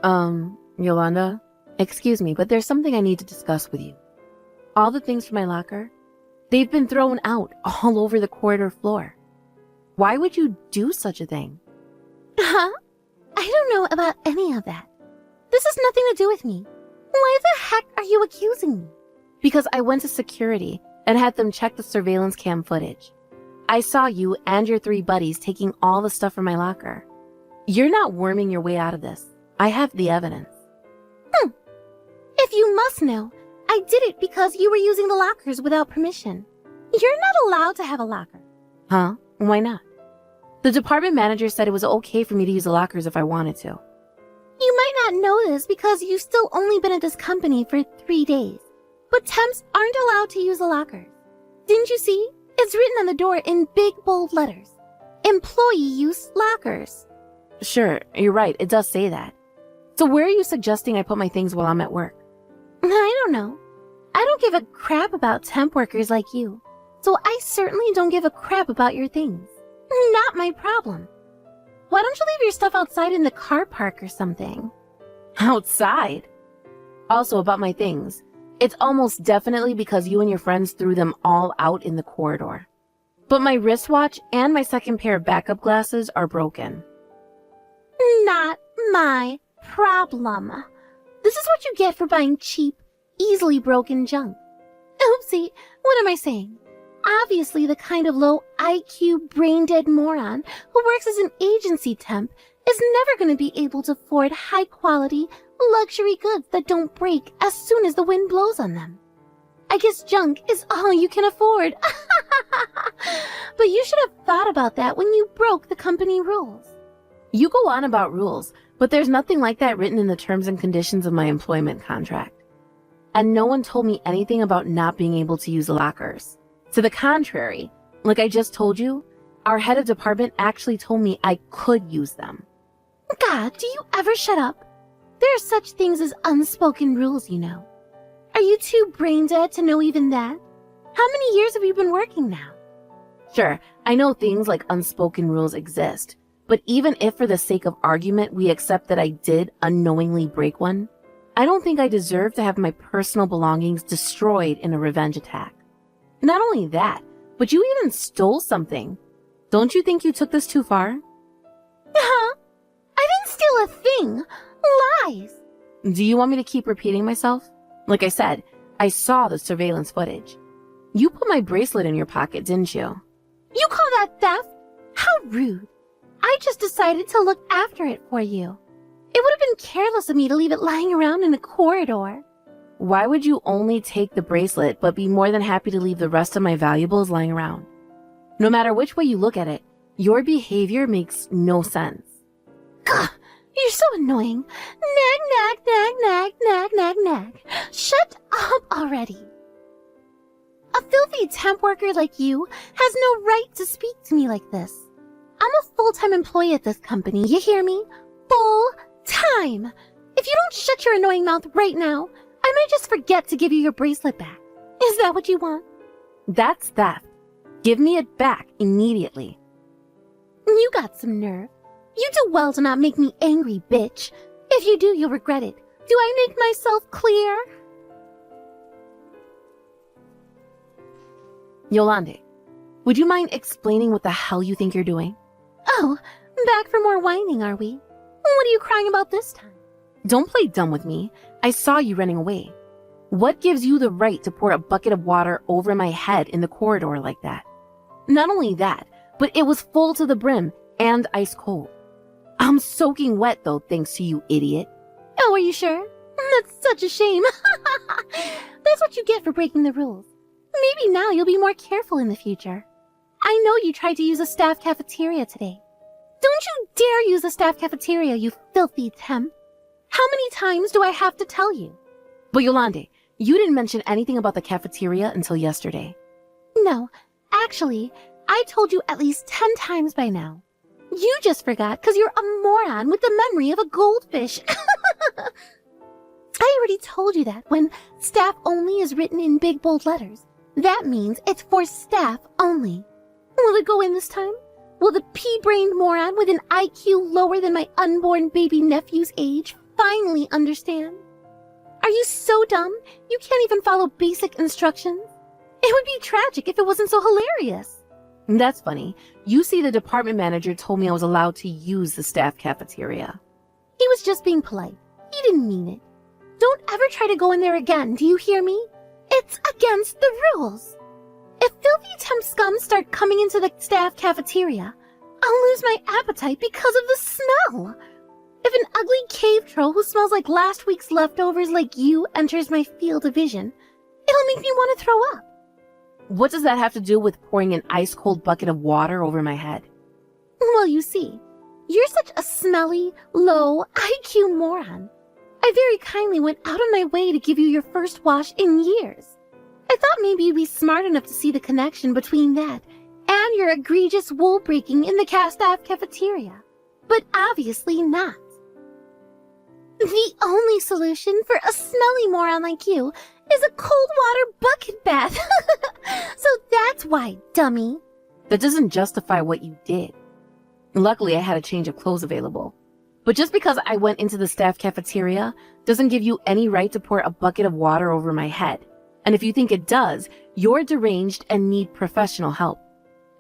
Yolanda, excuse me, but there's something I need to discuss with you. All the things from my locker, they've been thrown out all over the corridor floor. Why would you do such a thing? Huh? I don't know about any of that. This has nothing to do with me. Why the heck are you accusing me? Because I went to security and had them check the surveillance cam footage. I saw you and your 3 buddies taking all the stuff from my locker. You're not worming your way out of this. I have the evidence. If you must know, I did it because you were using the lockers without permission. You're not allowed to have a locker. Huh? Why not? The department manager said it was okay for me to use the lockers if I wanted to. You might not know this because you've still only been at this company for 3 days. But temps aren't allowed to use the lockers. Didn't you see? It's written on the door in big bold letters. Employee use lockers. Sure, you're right, it does say that. So where are you suggesting I put my things while I'm at work? I don't know. I don't give a crap about temp workers like you. So I certainly don't give a crap about your things. Not my problem. Why don't you leave your stuff outside in the car park or something? Outside? Also about my things. It's almost definitely because you and your friends threw them all out in the corridor. But my wristwatch and my second pair of backup glasses are broken. Not my problem. This is what you get for buying cheap, easily broken junk. Oopsie, what am I saying? Obviously, the kind of low IQ, brain-dead moron who works as an agency temp is never going to be able to afford high-quality, luxury goods that don't break as soon as the wind blows on them. I guess junk is all you can afford. But you should have thought about that when you broke the company rules. You go on about rules, but there's nothing like that written in the terms and conditions of my employment contract. And no one told me anything about not being able to use the lockers. To the contrary, like I just told you, our head of department actually told me I could use them. God, do you ever shut up? There are such things as unspoken rules, you know. Are you too brain dead to know even that? How many years have you been working now? Sure, I know things like unspoken rules exist, but even if for the sake of argument we accept that I did unknowingly break one, I don't think I deserve to have my personal belongings destroyed in a revenge attack. Not only that, but you even stole something. Don't you think you took this too far? Huh? I didn't steal a thing. Lies. Do you want me to keep repeating myself? Like I said, I saw the surveillance footage. You put my bracelet in your pocket, didn't you? You call that theft? How rude. I just decided to look after it for you. It would have been careless of me to leave it lying around in a corridor. Why would you only take the bracelet but be more than happy to leave the rest of my valuables lying around? No matter which way you look at it, your behavior makes no sense. Gah, you're so annoying. Nag, nag, nag, nag, nag, nag, nag. Shut up already. A filthy temp worker like you has no right to speak to me like this. I'm a full-time employee at this company, you hear me? Full-time. If you don't shut your annoying mouth right now, I might just forget to give you your bracelet back. Is that what you want? That's theft. Give me it back immediately. You got some nerve. You do well to not make me angry, bitch. If you do, you'll regret it. Do I make myself clear? Yolande, would you mind explaining what the hell you think you're doing? Oh, back for more whining, are we? What are you crying about this time? Don't play dumb with me. I saw you running away. What gives you the right to pour a bucket of water over my head in the corridor like that? Not only that, but it was full to the brim and ice cold. I'm soaking wet though, thanks to you, idiot. Oh, are you sure? That's such a shame. That's what you get for breaking the rules. Maybe now you'll be more careful in the future. I know you tried to use a staff cafeteria today. Don't you dare use a staff cafeteria, you filthy temp. How many times do I have to tell you? But Yolande, you didn't mention anything about the cafeteria until yesterday. No, actually, I told you at least 10 times by now. You just forgot because you're a moron with the memory of a goldfish. I already told you that when staff only is written in big bold letters, that means it's for staff only. Will it go in this time? Will the pea-brained moron with an IQ lower than my unborn baby nephew's age finally understand. Are you so dumb you can't even follow basic instructions? It would be tragic if it wasn't so hilarious. That's funny. You see, the department manager told me I was allowed to use the staff cafeteria. He was just being polite. He didn't mean it. Don't ever try to go in there again, do you hear me? It's against the rules. If filthy temp scum start coming into the staff cafeteria, I'll lose my appetite because of the smell. If an ugly cave troll who smells like last week's leftovers like you enters my field of vision, it'll make me want to throw up. What does that have to do with pouring an ice-cold bucket of water over my head? Well, you see, you're such a smelly, low IQ moron. I very kindly went out of my way to give you your first wash in years. I thought maybe you'd be smart enough to see the connection between that and your egregious wool breaking in the staff cafeteria. But obviously not. The only solution for a smelly moron like you is a cold water bucket bath. So that's why, dummy. That doesn't justify what you did. Luckily, I had a change of clothes available. But just because I went into the staff cafeteria doesn't give you any right to pour a bucket of water over my head. And if you think it does, you're deranged and need professional help.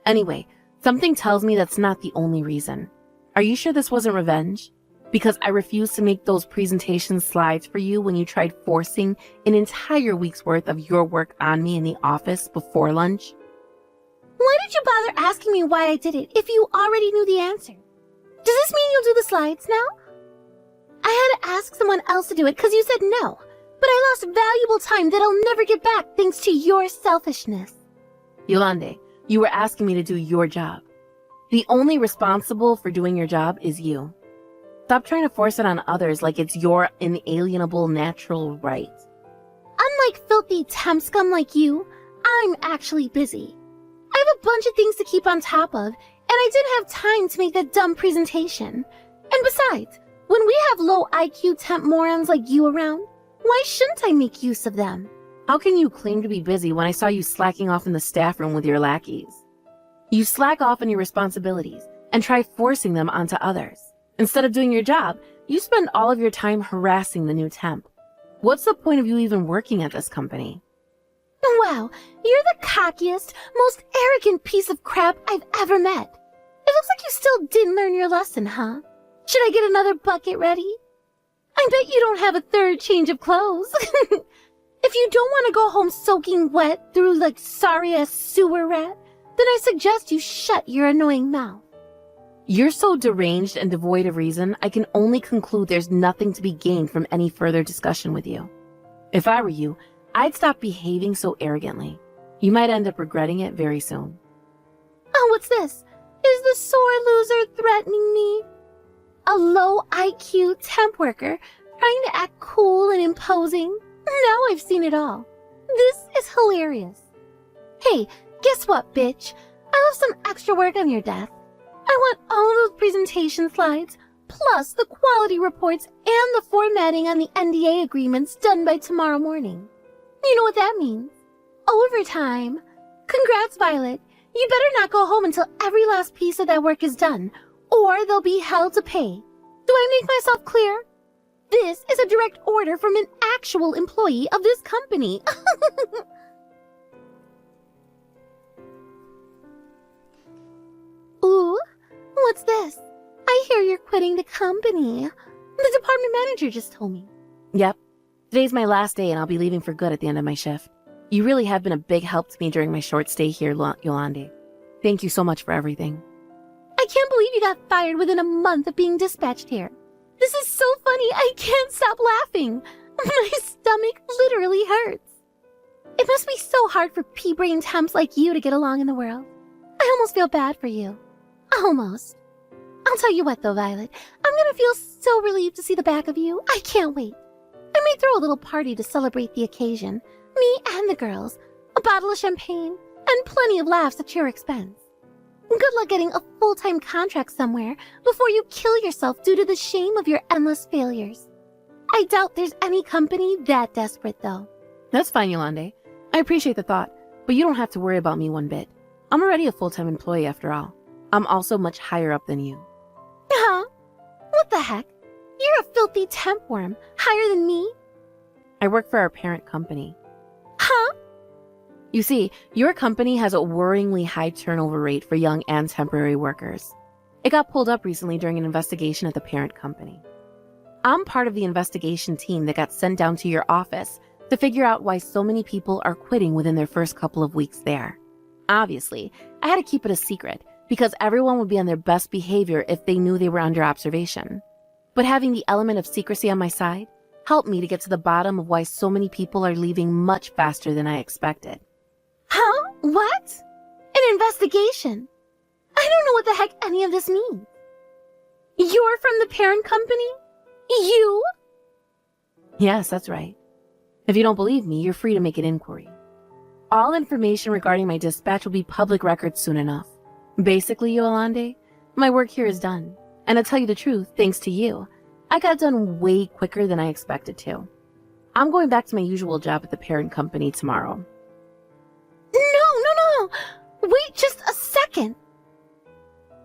Anyway, something tells me that's not the only reason. Are you sure this wasn't revenge? Because I refused to make those presentation slides for you when you tried forcing an entire week's worth of your work on me in the office before lunch? Why did you bother asking me why I did it if you already knew the answer? Does this mean you'll do the slides now? I had to ask someone else to do it because you said no, but I lost valuable time that I'll never get back thanks to your selfishness. Yolande, you were asking me to do your job. The only responsible for doing your job is you. Stop trying to force it on others like it's your inalienable natural right. Unlike filthy temp scum like you, I'm actually busy. I have a bunch of things to keep on top of, and I didn't have time to make that dumb presentation. And besides, when we have low IQ temp morons like you around, why shouldn't I make use of them? How can you claim to be busy when I saw you slacking off in the staff room with your lackeys? You slack off on your responsibilities and try forcing them onto others. Instead of doing your job, you spend all of your time harassing the new temp. What's the point of you even working at this company? Wow, you're the cockiest, most arrogant piece of crap I've ever met. It looks like you still didn't learn your lesson, huh? Should I get another bucket ready? I bet you don't have a third change of clothes. If you don't want to go home soaking wet through like sorry-ass sewer rat, then I suggest you shut your annoying mouth. You're so deranged and devoid of reason, I can only conclude there's nothing to be gained from any further discussion with you. If I were you, I'd stop behaving so arrogantly. You might end up regretting it very soon. Oh, what's this? Is the sore loser threatening me? A low IQ temp worker trying to act cool and imposing? Now I've seen it all. This is hilarious. Hey, guess what, bitch? I left some extra work on your desk. I want all those presentation slides, plus the quality reports and the formatting on the NDA agreements done by tomorrow morning. You know what that means? Overtime. Congrats, Violet. You better not go home until every last piece of that work is done, or they'll be held to pay. Do I make myself clear? This is a direct order from an actual employee of this company. Ooh, what's this? I hear you're quitting the company. The department manager just told me. Yep. Today's my last day and I'll be leaving for good at the end of my shift. You really have been a big help to me during my short stay here, Yolande. Thank you so much for everything. I can't believe you got fired within a month of being dispatched here. This is so funny, I can't stop laughing. My stomach literally hurts. It must be so hard for pea-brain temps like you to get along in the world. I almost feel bad for you. Almost. I'll tell you what though, Violet. I'm gonna feel so relieved to see the back of you. I can't wait. I may throw a little party to celebrate the occasion. Me and the girls. A bottle of champagne. And plenty of laughs at your expense. Good luck getting a full-time contract somewhere before you kill yourself due to the shame of your endless failures. I doubt there's any company that desperate though. That's fine, Yolande. I appreciate the thought, but you don't have to worry about me one bit. I'm already a full-time employee after all. I'm also much higher up than you. Huh? What the heck? You're a filthy temp worm, higher than me. I work for our parent company. Huh? You see, your company has a worryingly high turnover rate for young and temporary workers. It got pulled up recently during an investigation at the parent company. I'm part of the investigation team that got sent down to your office to figure out why so many people are quitting within their first couple of weeks there. Obviously, I had to keep it a secret because everyone would be on their best behavior if they knew they were under observation. But having the element of secrecy on my side helped me to get to the bottom of why so many people are leaving much faster than I expected. Huh? What? An investigation? I don't know what the heck any of this means. You're from the parent company? You? Yes, that's right. If you don't believe me, you're free to make an inquiry. All information regarding my dispatch will be public record soon enough. Basically, Yolande, my work here is done. And to tell you the truth, thanks to you, I got done way quicker than I expected to. I'm going back to my usual job at the parent company tomorrow. No. Wait just a second.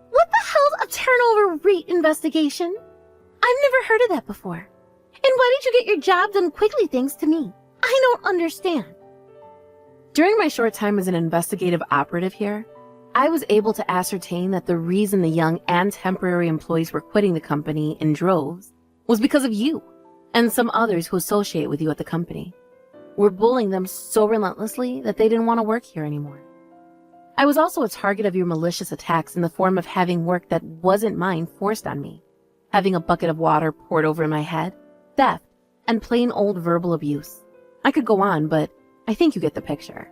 What the hell's a turnover rate investigation? I've never heard of that before. And why did you get your job done quickly thanks to me? I don't understand. During my short time as an investigative operative here, I was able to ascertain that the reason the young and temporary employees were quitting the company in droves was because of you and some others who associate with you at the company. We're bullying them so relentlessly that they didn't want to work here anymore. I was also a target of your malicious attacks in the form of having work that wasn't mine forced on me, having a bucket of water poured over my head, theft, and plain old verbal abuse. I could go on, but I think you get the picture.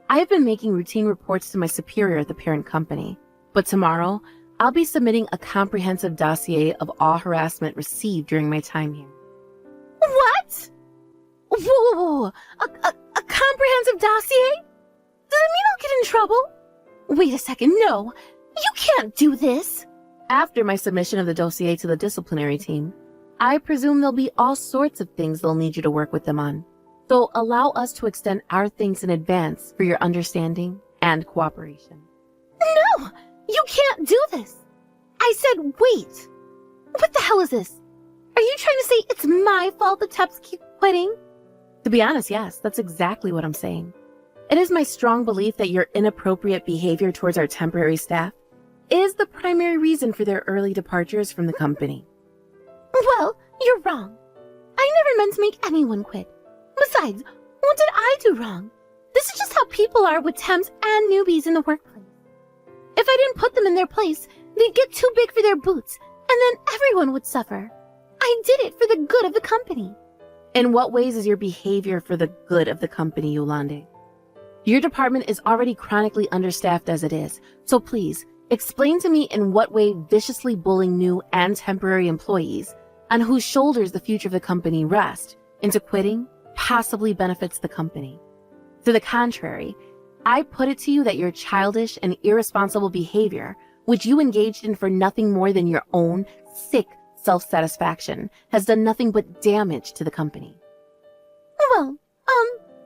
I have been making routine reports to my superior at the parent company, but tomorrow I'll be submitting a comprehensive dossier of all harassment received during my time here. What? Whoa. A comprehensive dossier? Does it mean I'll get in trouble? Wait a second, no. You can't do this. After my submission of the dossier to the disciplinary team, I presume there'll be all sorts of things they'll need you to work with them on. So allow us to extend our thanks in advance for your understanding and cooperation. No, you can't do this. I said wait. What the hell is this? Are you trying to say it's my fault the temps keep quitting? To be honest, yes, that's exactly what I'm saying. It is my strong belief that your inappropriate behavior towards our temporary staff is the primary reason for their early departures from the company. Well, you're wrong. I never meant to make anyone quit. Besides, what did I do wrong? This is just how people are with temps and newbies in the workplace. If I didn't put them in their place, they'd get too big for their boots, and then everyone would suffer. I did it for the good of the company. In what ways is your behavior for the good of the company, Yolande? Your department is already chronically understaffed as it is, so please, explain to me in what way viciously bullying new and temporary employees, on whose shoulders the future of the company rests, into quitting, possibly benefits the company. To the contrary, I put it to you that your childish and irresponsible behavior, which you engaged in for nothing more than your own sick self-satisfaction, has done nothing but damage to the company. Well,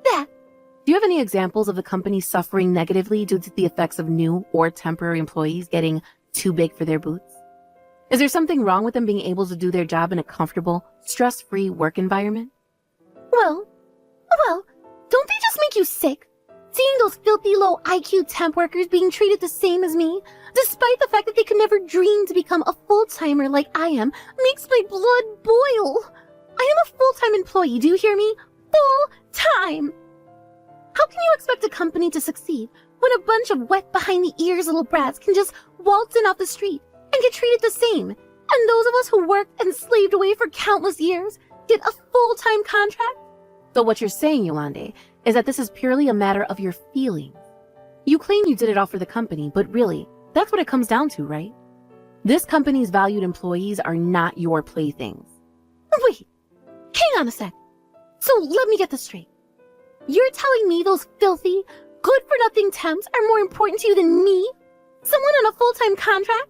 that. Do you have any examples of the company suffering negatively due to the effects of new or temporary employees getting too big for their boots? Is there something wrong with them being able to do their job in a comfortable, stress-free work environment? Well, don't they just make you sick? Seeing those filthy low IQ temp workers being treated the same as me, despite the fact that they could never dream to become a full-timer like I am, makes my blood boil. I am a full-time employee, do you hear me? Full-time! How can you expect a company to succeed when a bunch of wet behind-the-ears little brats can just waltz in off the street and get treated the same, and those of us who worked and slaved away for countless years get a full-time contract? So what you're saying, Yolande, is that this is purely a matter of your feelings. You claim you did it all for the company, but really, that's what it comes down to, right? This company's valued employees are not your playthings. Wait, hang on a sec. So let me get this straight. You're telling me those filthy, good-for-nothing temps are more important to you than me? Someone on a full-time contract?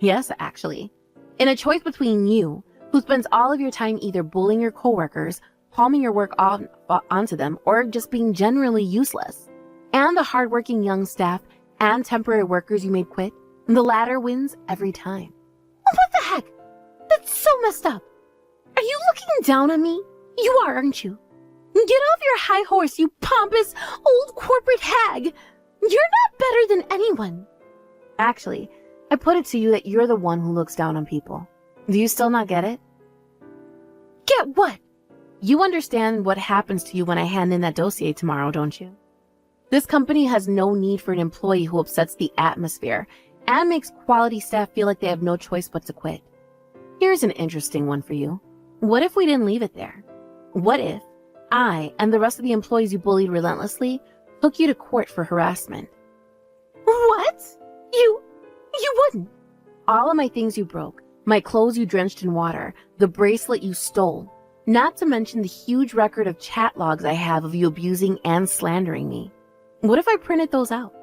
Yes, actually. In a choice between you, who spends all of your time either bullying your coworkers, palming your work onto them, or just being generally useless, and the hardworking young staff and temporary workers you made quit, the latter wins every time. What the heck? That's so messed up. Are you looking down on me? You are, aren't you? Get off your high horse, you pompous old corporate hag. You're not better than anyone. Actually, I put it to you that you're the one who looks down on people. Do you still not get it? Get what? You understand what happens to you when I hand in that dossier tomorrow, don't you? This company has no need for an employee who upsets the atmosphere and makes quality staff feel like they have no choice but to quit. Here's an interesting one for you. What if we didn't leave it there? What if I and the rest of the employees you bullied relentlessly took you to court for harassment? What? You wouldn't. All of my things you broke, my clothes you drenched in water, the bracelet you stole, not to mention the huge record of chat logs I have of you abusing and slandering me. What if I printed those out?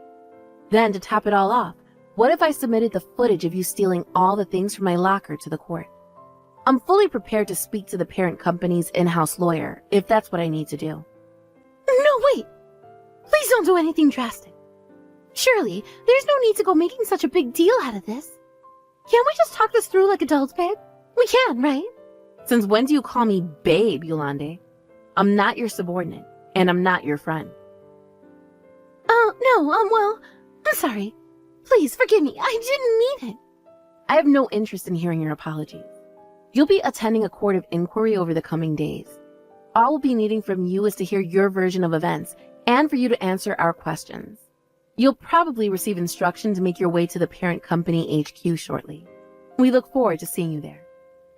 Then, to top it all off, what if I submitted the footage of you stealing all the things from my locker to the court? I'm fully prepared to speak to the parent company's in-house lawyer if that's what I need to do. No, wait. Please don't do anything drastic. Surely, there's no need to go making such a big deal out of this. Can't we just talk this through like adults, babe? We can, right? Since when do you call me babe, Yolande? I'm not your subordinate, and I'm not your friend. No, well, I'm sorry. Please, forgive me. I didn't mean it. I have no interest in hearing your apologies. You'll be attending a court of inquiry over the coming days. All we'll be needing from you is to hear your version of events and for you to answer our questions. You'll probably receive instructions to make your way to the parent company HQ shortly. We look forward to seeing you there.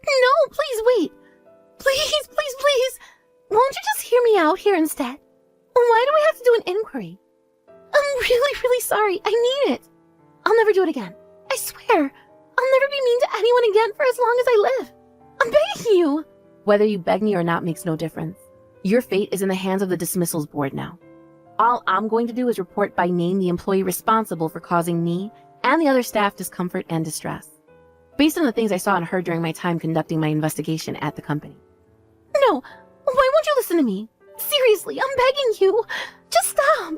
No, please wait. Please. Won't you just hear me out here instead? Why do we have to do an inquiry? I'm really sorry. I need it. I'll never do it again. I swear. I'll never be mean to anyone again for as long as I live. I'm begging you. Whether you beg me or not makes no difference. Your fate is in the hands of the dismissals board now. All I'm going to do is report by name the employee responsible for causing me and the other staff discomfort and distress, based on the things I saw and heard during my time conducting my investigation at the company. No, why won't you listen to me? Seriously, I'm begging you. Just stop.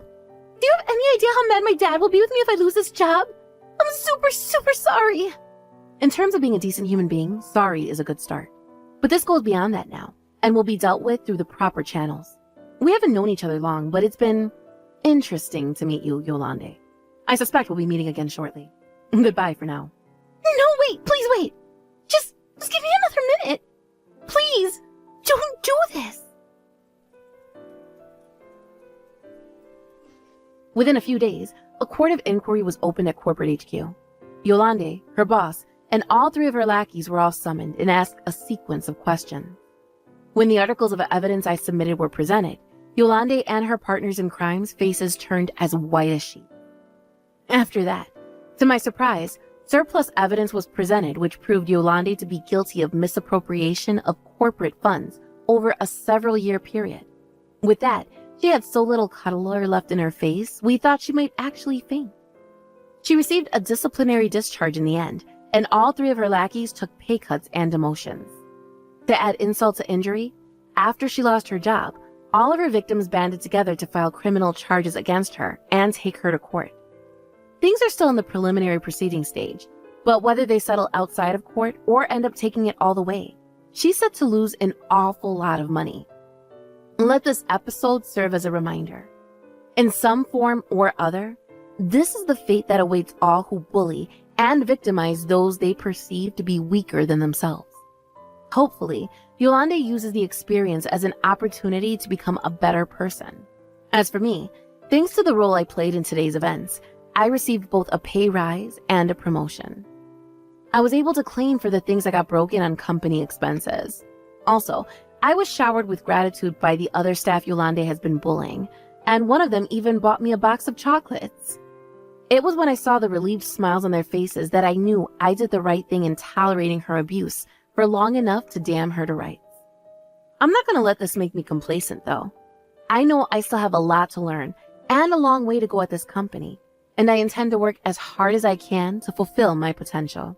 Do you have any idea how mad my dad will be with me if I lose this job? I'm super sorry. In terms of being a decent human being, sorry is a good start. But this goes beyond that now, and will be dealt with through the proper channels. We haven't known each other long, but it's been interesting to meet you, Yolande. I suspect we'll be meeting again shortly. Goodbye for now. No, wait, please wait. Just give me another minute. Please, don't do this. Within a few days, a court of inquiry was opened at corporate HQ. Yolande, her boss, and all three of her lackeys were all summoned and asked a sequence of questions. When the articles of evidence I submitted were presented, Yolande and her partners in crime's faces turned as white as sheet. After that, to my surprise, surplus evidence was presented which proved Yolande to be guilty of misappropriation of corporate funds over a several-year period. With that, she had so little color left in her face, we thought she might actually faint. She received a disciplinary discharge in the end, and all three of her lackeys took pay cuts and demotions. To add insult to injury, after she lost her job, all of her victims banded together to file criminal charges against her and take her to court. Things are still in the preliminary proceeding stage, but whether they settle outside of court or end up taking it all the way, she's set to lose an awful lot of money. Let this episode serve as a reminder. In some form or other, this is the fate that awaits all who bully and victimize those they perceive to be weaker than themselves. Hopefully, Yolande uses the experience as an opportunity to become a better person. As for me, thanks to the role I played in today's events, I received both a pay rise and a promotion. I was able to claim for the things I got broken on company expenses. Also, I was showered with gratitude by the other staff Yolande has been bullying, and one of them even bought me a box of chocolates. It was when I saw the relieved smiles on their faces that I knew I did the right thing in tolerating her abuse for long enough to damn her to rights. I'm not going to let this make me complacent, though. I know I still have a lot to learn and a long way to go at this company, and I intend to work as hard as I can to fulfill my potential.